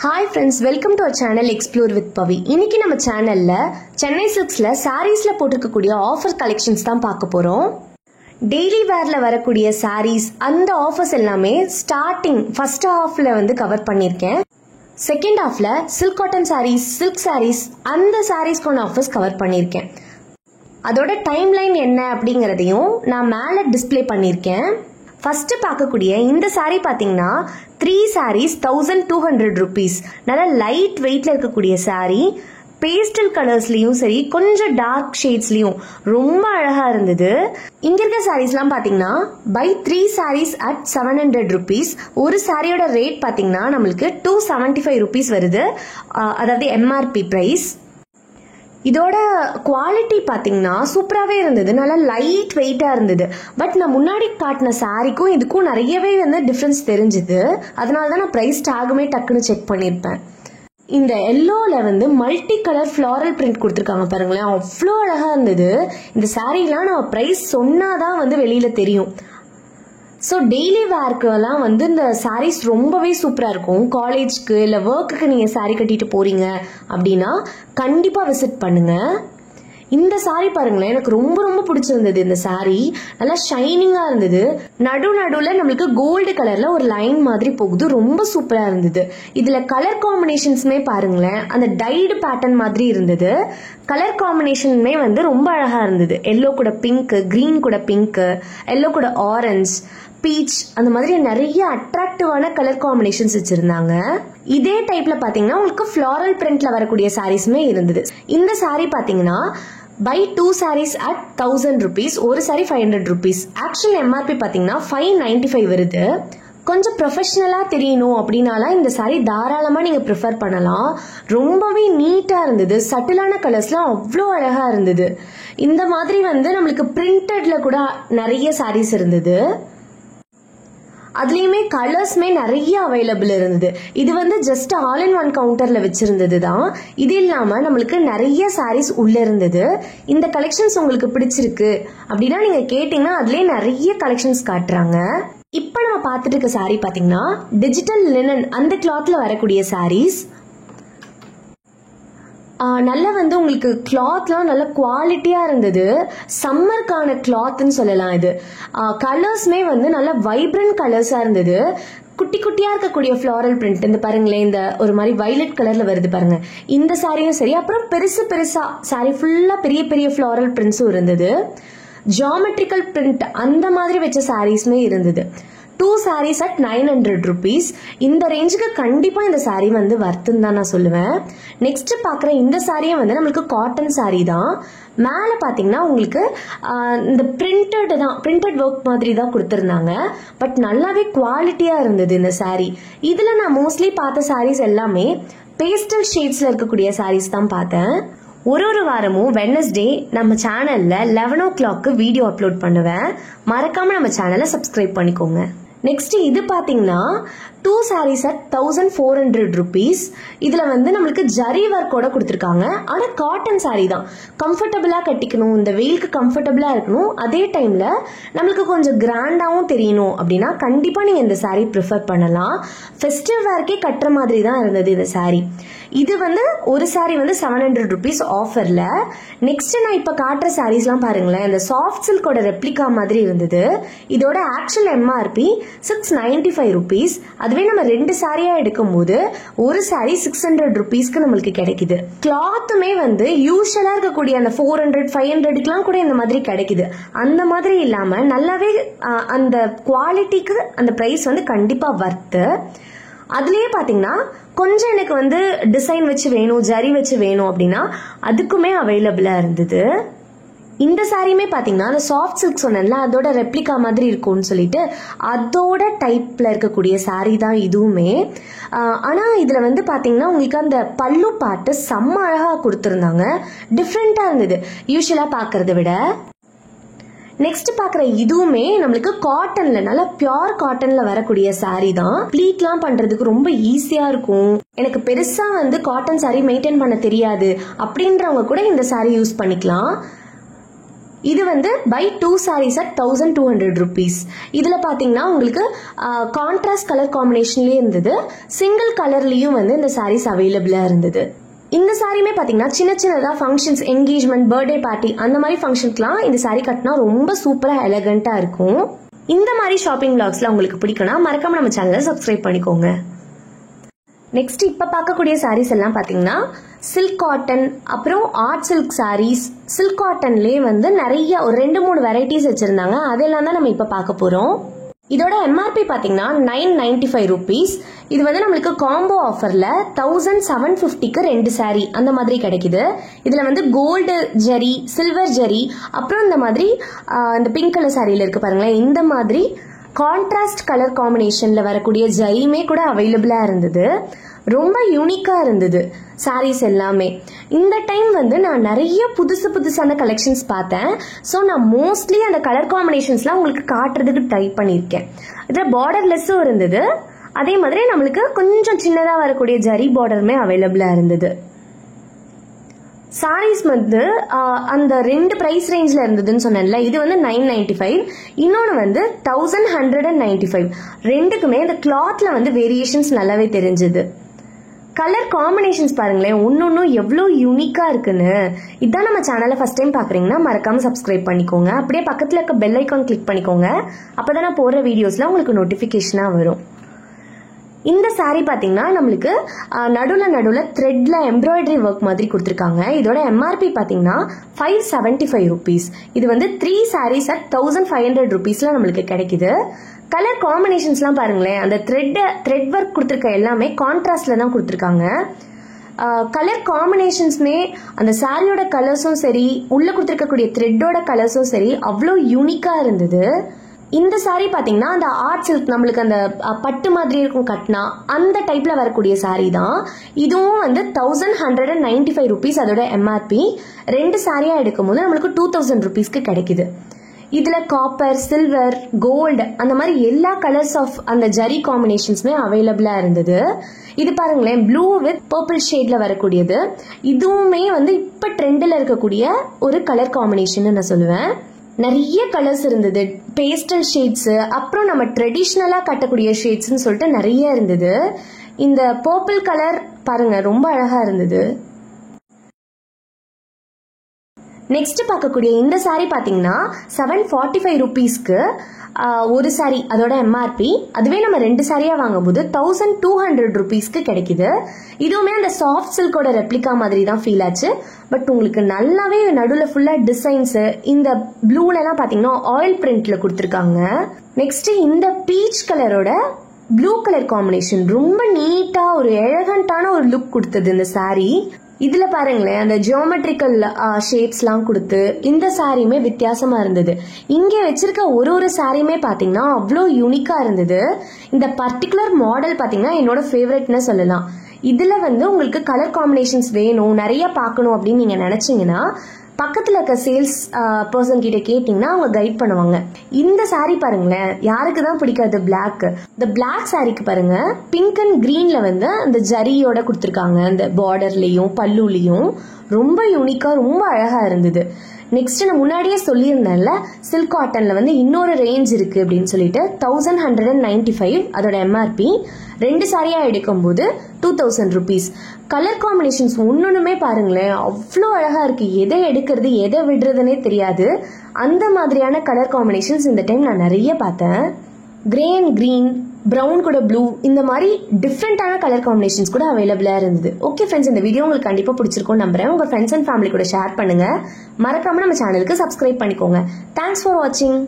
Hi friends, welcome to our channel Explore with Pavi. இன்னைக்கு நம்ம சேனல்ல சென்னை சில்க்ஸ்ல சாரீஸ்ல போட்டுக்கக்கூடிய ஆஃபர் கலெக்ஷன்ஸ் தான் பார்க்க போறோம். டெய்லி வேர்ல வரக்கூடிய சாரீஸ் அந்த ஆஃபர்ஸ் எல்லாமே ஸ்டார்டிங் ஃபர்ஸ்ட் ஹாஃப்ல வந்து கவர் பண்ணிருக்கேன். செகண்ட் ஹாஃப்ல silk cotton sarees, silk sarees அந்த சாரீஸ்க்கான ஆஃபர்ஸ் கவர் பண்ணிருக்கேன். அதோட டைம் லைன் என்ன அப்படிங்கறதையும் நான் மேல டிஸ்ப்ளே பண்ணிருக்கேன். ஃபர்ஸ்ட் பார்க்கக்கூடிய இந்த சாரீ பாத்தீங்கன்னா 3 sarees 1200 rupees. நல்ல லைட் வெயிட்ல இருக்கக்கூடிய சாரீ, பேஸ்டல் கலர்ஸ்லயும் சரி கொஞ்சம் டார்க் ஷேட்ஸ்லயும் ரொம்ப அழகா இருந்தது. இங்க இருக்க சாரீஸ்லாம் பாத்தீங்கன்னா பை 3 sarees at 700 rupees. ஒரு சாரியோட ரேட் பாத்தீங்கன்னா நம்மளுக்கு 275 rupees வருது, அதாவது எம்ஆர்பி பிரைஸ். இதோட குவாலிட்டி பாத்தீங்கன்னா சூப்பராகவே இருந்தது, நல்லா லைட் வெயிட்டா இருந்தது. பட் நான் முன்னாடி காட்டின சாரிக்கும் இதுக்கும் நிறையவே வந்து டிஃப்ரென்ஸ் தெரிஞ்சுது. அதனால தான் நான் ப்ரைஸ் டாகுமே டக்குன்னு செக் பண்ணியிருப்பேன். இந்த எல்லோல வந்து மல்டி கலர் ஃப்ளாரல் பிரிண்ட் கொடுத்துருக்காங்க பாருங்களேன், அவ்வளோ அழகா இருந்தது. இந்த சாரீலாம் நம்ம ப்ரைஸ் சொன்னாதான் வந்து வெளியில தெரியும். ஸோ டெய்லி வேர்க்கெல்லாம் வந்து இந்த சாரீஸ் ரொம்பவே சூப்பராக இருக்கும். காலேஜ்க்கு இல்லை ஒர்க்குக்கு நீங்கள் சாரீ கட்டிட்டு போறீங்க அப்படின்னா கண்டிப்பாக விசிட் பண்ணுங்க. இந்த சாரீ பாருங்களேன், எனக்கு ரொம்ப ரொம்ப பிடிச்சிருந்தது. இந்த சாரீ நல்லா ஷைனிங்காக இருந்தது. நடுவில் நம்மளுக்கு கோல்டு கலர்ல ஒரு லைன் மாதிரி போகுது, ரொம்ப சூப்பராக இருந்தது. இதுல கலர் காம்பினேஷன்ஸுமே பாருங்களேன், அந்த டைடு பேட்டர்ன் மாதிரி இருந்தது. கலர் காம்பினேஷனுமே வந்து ரொம்ப அழகா இருந்தது. எல்லோ கூட பிங்க், கிரீன் கூட பிங்க், எல்லோ கூட ஆரஞ்சு, பீச், அந்த மாதிரி நிறைய அட்ராக்டிவான கலர் காம்பினேஷன்ஸ் வச்சிருந்தாங்க. இதே டைப்ல பாத்தீங்கன்னா உங்களுக்கு ஃப்ளாரல் பிரிண்ட்ல வரக்கூடிய சாரீஸுமே இருந்தது. இந்த சாரீ பாத்தீங்கன்னா பை 2 sarees at 1000 rupees. ஒரு சாரி 500 rupees. ஆக்சுவல் எம்ஆர்பி பாத்தீங்கன்னா 595 வருது. கொஞ்சம் ப்ரொஃபஷனலா தெரியணும் அப்படின்னால இந்த சாரி தாராளமா நீங்க ப்ரிஃபர் பண்ணலாம். ரொம்பவே நீட்டா இருந்தது, சட்டிலான கலர்ஸ்லாம் அவ்வளோ அழகா இருந்தது. இந்த மாதிரி வந்து நம்மளுக்கு பிரிண்டட்ல கூட நிறைய சாரீஸ் இருந்தது. அதுலயுமே கலர்ஸ்மே நிறைய அவைலபிள் இருந்தது. இது வந்து ஜஸ்ட் ஆல் இன் ஒன் கவுண்டர்ல வச்சிருந்தது தான். இது இல்லாம நம்மளுக்கு நிறைய சாரீஸ் உள்ள இருந்தது. இந்த கலெக்ஷன்ஸ் உங்களுக்கு பிடிச்சிருக்கு அப்படின்னா நீங்க கேட்டீங்கன்னா அதுலயே நிறைய கலெக்ஷன்ஸ் காட்டுறாங்க. இப்ப நம்ம பார்த்துட்டு இருக்க சாரீ பாத்தீங்கன்னா டிஜிட்டல் லினன் அந்த கிளாத்ல வரக்கூடிய சாரீஸ். நல்லா வந்து உங்களுக்கு கிளாத்லாம் நல்ல குவாலிட்டியா இருந்தது. சம்மருக்கான கிளாத்னு சொல்லலாம். இது கலர்ஸ்மே வந்து நல்ல வைப்ரண்ட் கலர்ஸா இருந்தது. குட்டி குட்டியா இருக்கக்கூடிய ஃப்ளாரல் பிரிண்ட் இந்த பாருங்களேன், இந்த ஒரு மாதிரி வயலட் கலர்ல வருது பாருங்க, இந்த சாரியும் சரி. அப்புறம் பெருசா சாரி ஃபுல்லா பெரிய பெரிய ஃப்ளாரல் பிரிண்ட்ஸும் இருந்தது. ஜியாமெட்ரிக்கல் பிரிண்ட் அந்த மாதிரி வச்ச சாரீஸ்மே இருந்தது. 2 sarees at 900 rupees. இந்த ரேஞ்சுக்கு கண்டிப்பா இந்த சாரீ வந்து வர்த்துன்னு தான் நான் சொல்லுவேன். நெக்ஸ்ட் பாக்குற இந்த சாரியும் வந்து நம்மளுக்கு காட்டன் சாரீ தான். மேல பாத்தீங்கன்னா உங்களுக்கு இந்த பிரிண்டட் ஒர்க் மாதிரி தான் கொடுத்திருந்தாங்க. பட் நல்லாவே குவாலிட்டியா இருந்தது இந்த சாரீ. இதுல நான் மோஸ்ட்லி பார்த்த சாரீஸ் எல்லாமே பேஸ்டல் ஷேட்ஸ்ல இருக்கக்கூடிய சாரீஸ் தான் பார்த்தேன். ஒரு வாரமும் வெட்னஸ்டே நம்ம சேனல்ல 11 o'clock வீடியோ அப்லோட் பண்ணுவேன். மறக்காம நம்ம சேனலை சப்ஸ்கிரைப் பண்ணிக்கோங்க. நெக்ஸ்ட் இது பாத்தீங்கன்னா 2 sarees at 1400 rupees. இதுல வந்து நம்மளுக்கு ஜரி ஒர்க்கோட கொடுத்துருக்காங்க. ஆனா காட்டன் சாரீ தான், கம்ஃபர்டபுளா கட்டிக்கணும், இந்த வெயிலுக்கு கம்ஃபர்டபுளா இருக்கணும், அதே டைம்ல நம்மளுக்கு கொஞ்சம் கிராண்டாவும் தெரியணும் அப்படின்னா கண்டிப்பா நீங்க இந்த சாரீ ப்ரிஃபர் பண்ணலாம். ஃபெஸ்டிவ் வேர்க்கே கட்டுற மாதிரி தான் இருந்தது இந்த சாரீ. இது வந்து ஒரு சாரீ வந்து 700 rupees ஆஃபர்ல. நெக்ஸ்ட் நான் இப்ப காட்டுற சாரீஸ்லாம் பாருங்களேன், இந்த சாஃப்ட் சில்கோட ரெப்ளிகா மாதிரி இருந்தது. இதோட ஆக்சுவல் எம்ஆர்பி 695 rupees. அதுவே நம்ம 2 சாரியா எடுக்கும் போது ஒரு சாரி 600 rupeesக்கு நம்மளுக்கு கிடைக்குது. கிளாத்துமே வந்து யூஷுவலா இருக்கக்கூடிய அந்த 400 500க்குலாம் கூட இந்த மாதிரி கிடைக்குது. அந்த மாதிரி இல்லாம நல்லாவே அந்த குவாலிட்டிக்கு அந்த பிரைஸ் வந்து கண்டிப்பா வர்த்து. அதுலயே பாத்தீங்கன்னா கொஞ்சம் எனக்கு வந்து டிசைன் வச்சு வேணும், ஜரி வச்சு வேணும் அப்படின்னா அதுக்குமே அவைலபிளா இருந்தது. இந்த சாரியுமே பாத்தீங்கன்னா அந்த சாஃப்ட் சில்க் சொன்னேன்ல, அதோட ரெப்ளிகா மாதிரி இருக்கும்னு சொல்லிட்டு அதோட டைப்ல இருக்கக்கூடிய சாரி தான் இதுவுமே. ஆனா இதுல வந்து பாத்தீங்கன்னா உங்களுக்கு அந்த பல்லு பாட்டு செம்ம அழகா கொடுத்திருந்தாங்க, டிஃப்ரெண்டா இருந்தது யூஷுவலா பாக்குறத விட. நெக்ஸ்ட் பாக்குற இதுவுமே நம்மளுக்கு காட்டன்ல, நல்லா பியூர் காட்டன்ல வரக்கூடிய சாரீ தான். ப்ளீட்லாம் பண்றதுக்கு ரொம்ப ஈஸியா இருக்கும். எனக்கு பெருசா வந்து காட்டன் சாரீ மெயின்டைன் பண்ண தெரியாது அப்படின்றவங்க கூட இந்த சாரீ யூஸ் பண்ணிக்கலாம். இது வந்து பை 2 sarees at 1200 rupees. இதுல பாத்தீங்கன்னா உங்களுக்கு கான்ட்ராஸ்ட் கலர் காம்பினேஷன்லயே இருந்தது, சிங்கிள் கலர்லயும் வந்து இந்த sarees அவைலபிளா இருந்தது. இந்த சாரியுமே பாத்தீங்கன்னா சின்ன சின்னதா ஃபங்க்ஷன்ஸ், என்கேஜ்மெண்ட், பர்த்டே பார்ட்டி அந்த மாதிரி ஃபங்க்ஷனுக்குலாம் இந்த சாரி கட்டினா ரொம்ப சூப்பரா எலகண்டா இருக்கும். இந்த மாதிரி ஷாப்பிங் vlogsலாம் உங்களுக்கு பிடிக்கும்னா மறக்காம நம்ம சேனலை சப்ஸ்கிரைப் பண்ணிக்கோங்க. நெக்ஸ்ட் இப்ப பார்க்கக்கூடிய சாரீஸ் எல்லாம் பாத்தீங்கன்னா சில்க் காட்டன், அப்புறம் ஆர்ட் சில்க் சாரீஸ். சில்க் காட்டன்லயே வந்து நிறைய ஒரு 2-3 வெரைட்டிஸ் வச்சிருந்தாங்க, அதெல்லாம் தான் நம்ம இப்ப பார்க்க போறோம். இதோட எம்ஆர்பி பாத்தீங்கன்னா 995 rupees. இது வந்து நம்மளுக்கு காம்போ ஆஃபர்ல 1750க்கு 2 சாரி அந்த மாதிரி கிடைக்குது. இதுல வந்து கோல்டு ஜரி, சில்வர் ஜரி, அப்புறம் இந்த மாதிரி இந்த பிங்க் கலர் சாரியில இருக்கு பாருங்களேன், இந்த மாதிரி கான்ட்ராஸ்ட் கலர் காம்பினேஷன்ல வரக்கூடிய ஜரியுமே கூட அவைலபிளா இருந்தது. ரொம்ப யூனிக்கா இருந்தது சாரீஸ் எல்லாமே. இந்த டைம் வந்து நான் நிறைய புதுசான கலெக்ஷன்ஸ் பார்த்தேன். ஸோ நான் மோஸ்ட்லி அந்த கலர் காம்பினேஷன்ஸ்லாம் உங்களுக்கு காட்டுறதுக்கு ட்ரை பண்ணியிருக்கேன். இதில் பார்டர்லெஸ்ஸும் இருந்தது, அதே மாதிரி நம்மளுக்கு கொஞ்சம் சின்னதாக வரக்கூடிய ஜரி பார்டருமே அவைலபிளா இருந்தது. சாரீஸ் வந்து அந்த 2 பிரைஸ் ரேஞ்ச்ல இருந்ததுன்னு சொன்னேன்ல, இது வந்து 995, இன்னொன்று வந்து 1195. ரெண்டுக்குமே இந்த கிளாத்ல வந்து வேரியேஷன்ஸ் நல்லாவே தெரிஞ்சது. கலர் காம்பினேஷன்ஸ் பாருங்களேன், ஒன்னொன்னும் எவ்வளோ யூனிக்கா இருக்குன்னு. இதான் நம்ம சேனலை ஃபர்ஸ்ட் டைம் பாக்குறீங்கன்னா மறக்காம சப்ஸ்கிரைப் பண்ணிக்கோங்க. அப்படியே பக்கத்துல இருக்க பெல் ஐக்கான் கிளிக் பண்ணிக்கோங்க, அப்பதான் நான் போடுற வீடியோஸ்ல உங்களுக்கு நோட்டிபிகேஷனா வரும். இந்த சாரி பாத்தீங்கன்னா நம்மளுக்கு நடுவுல த்ரெட்ல எம்ப்ராய்டரி ஒர்க் மாதிரி கொடுத்துருக்காங்க. இதோட எம்ஆர்பி பாத்தீங்கன்னா 575 rupees. இது வந்து 3 sarees at 1500 rupeesல நம்மளுக்கு கிடைக்குது. கலர் காம்பினேஷன்ஸ்லாம் பாருங்களேன், அந்த த்ரெட் ஒர்க் கொடுத்துருக்க எல்லாமே கான்ட்ராஸ்ட்ல தான் கொடுத்துருக்காங்க. கலர் காம்பினேஷன்ஸ்மே அந்த சாரியோட கலர்ஸும் சரி, உள்ள கொடுத்துருக்கக்கூடிய த்ரெட்டோட கலர்ஸும் சரி அவ்வளோ யூனிக்கா இருந்தது. இந்த சாரி பாத்தீங்கன்னா அந்த ஆர்ட் சில்க், நம்மளுக்கு அந்த பட்டு மாதிரி இருக்கும் கட்னா, அந்த டைப்ல வரக்கூடிய சாரி தான். இதுவும் வந்து 1195 rupees அதோட எம்ஆர்பி. 2 சாரியா எடுக்கும் போது நம்மளுக்கு 2000 rupeesக்கு கிடைக்குது. இதுல காப்பர், சில்வர், கோல்டு அந்த மாதிரி எல்லா கலர்ஸ் ஆஃப் அந்த ஜரி காம்பினேஷன்ஸ்மே அவைலபிளா இருந்தது. இது பாருங்களேன், ப்ளூ வித் பர்பிள் ஷேட்ல வரக்கூடியது. இதுவுமே வந்து இப்ப ட்ரெண்ட்ல இருக்கக்கூடிய ஒரு கலர் காம்பினேஷன் நான் சொல்லுவேன். நிறைய கலர்ஸ் இருந்தது, பேஸ்டல் ஷேட்ஸ், அப்புறம் நம்ம ட்ரெடிஷ்னலா கட்டக்கூடிய ஷேட்ஸ்ன்னு சொல்லிட்டு நிறைய இருந்தது. இந்த பர்பிள் கலர் பாருங்க ரொம்ப அழகா இருந்தது. நெக்ஸ்ட் பார்க்கக்கூடிய இந்த சாரி பாத்தீங்கன்னா 745 rupeesக்கு ஒரு சாரி அதோட எம்ஆர்பி. அதுவே நம்ம 2 சாரியா வாங்கும்போது 1200 rupeesக்கு கிடைக்குது. இதுவுமே அந்த சாஃப்ட் சில்கோட ரெப்ளிகா மாதிரி தான் ஃபீல் ஆச்சு. பட் உங்களுக்கு நல்லாவே நடுவில் ஃபுல்லா டிசைன்ஸ், இந்த ப்ளூல எல்லாம் பாத்தீங்கன்னா ஆயில் பிரிண்ட்ல கொடுத்துருக்காங்க. நெக்ஸ்ட் இந்த பீச் கலரோட ப்ளூ கலர் காம்பினேஷன் ரொம்ப நீட்டா ஒரு எலகண்டான ஒரு லுக் கொடுத்தது இந்த சாரி. இதுல பாருங்களேன், அந்த ஜியோமெட்ரிக்கல் ஷேப்ஸ்லாம் கொடுத்து இந்த சாரியுமே வித்தியாசமா இருந்தது. இங்க வச்சிருக்க ஒரு சாரியுமே பாத்தீங்கன்னா அவ்வளோ யூனிக்கா இருந்தது. இந்த பர்டிகுலர் மாடல் பாத்தீங்கன்னா என்னோட ஃபேவரட்னு சொல்லலாம். இதுல வந்து உங்களுக்கு கலர் காம்பினேஷன்ஸ் வேணும், நிறைய பார்க்கணும் அப்படின்னு நீங்க நினைச்சீங்கன்னா பக்கத்துல இருக்க சேல்ஸ் பர்சன் கிட்ட கேட்டீங்கன்னா அவங்க கைட் பண்ணுவாங்க. இந்த சாரி பாருங்களேன், யாருக்கு தான் பிடிக்காது பிளாக். இந்த பிளாக் சாரிக்கு பாருங்க பிங்க் அண்ட் கிரீன்ல வந்து அந்த ஜரியோட கொடுத்துருக்காங்க, அந்த பார்டர்லயும் பல்லுலயும் ரொம்ப யூனிக்கா ரொம்ப அழகா இருந்தது. நெக்ஸ்ட் நான் முன்னாடியே சொல்லியிருந்தேன்ல, சில்க் காட்டன்ல வந்து இன்னொரு ரேஞ்ச் இருக்கு அப்படின்னு சொல்லிட்டு 1195 அதோட எம்ஆர்பி. 2 சாரியா எடுக்கும் போது 2000 rupees. கலர் காம்பினேஷன்ஸ் ஒன்னொன்னுமே பாருங்களேன் அவ்வளோ அழகா இருக்கு. எதை எடுக்கிறது எதை விடுறதுன்னே தெரியாது, அந்த மாதிரியான கலர் காம்பினேஷன்ஸ் இந்த டைம் நான் நிறைய பார்த்தேன். கிரே அண்ட் கிரீன், பிரவுன் கூட ப்ளூ, இந்த மாதிரி டிஃப்ரெண்டான கலர் காம்பினேஷன்ஸ் கூட அவைலபிளா இருந்தது. ஓகே ஃப்ரெண்ட்ஸ், இந்த வீடியோ உங்களுக்கு கண்டிப்பா பிடிச்சிருக்கும் நம்புறேன். உங்க ஃப்ரெண்ட்ஸ் அண்ட் ஃபேமிலி கூட ஷேர் பண்ணுங்க. மறக்காம நம்ம சேனலுக்கு சப்ஸ்கிரைப் பண்ணிக்கோங்க. தேங்க்ஸ் ஃபார் வாட்சிங்.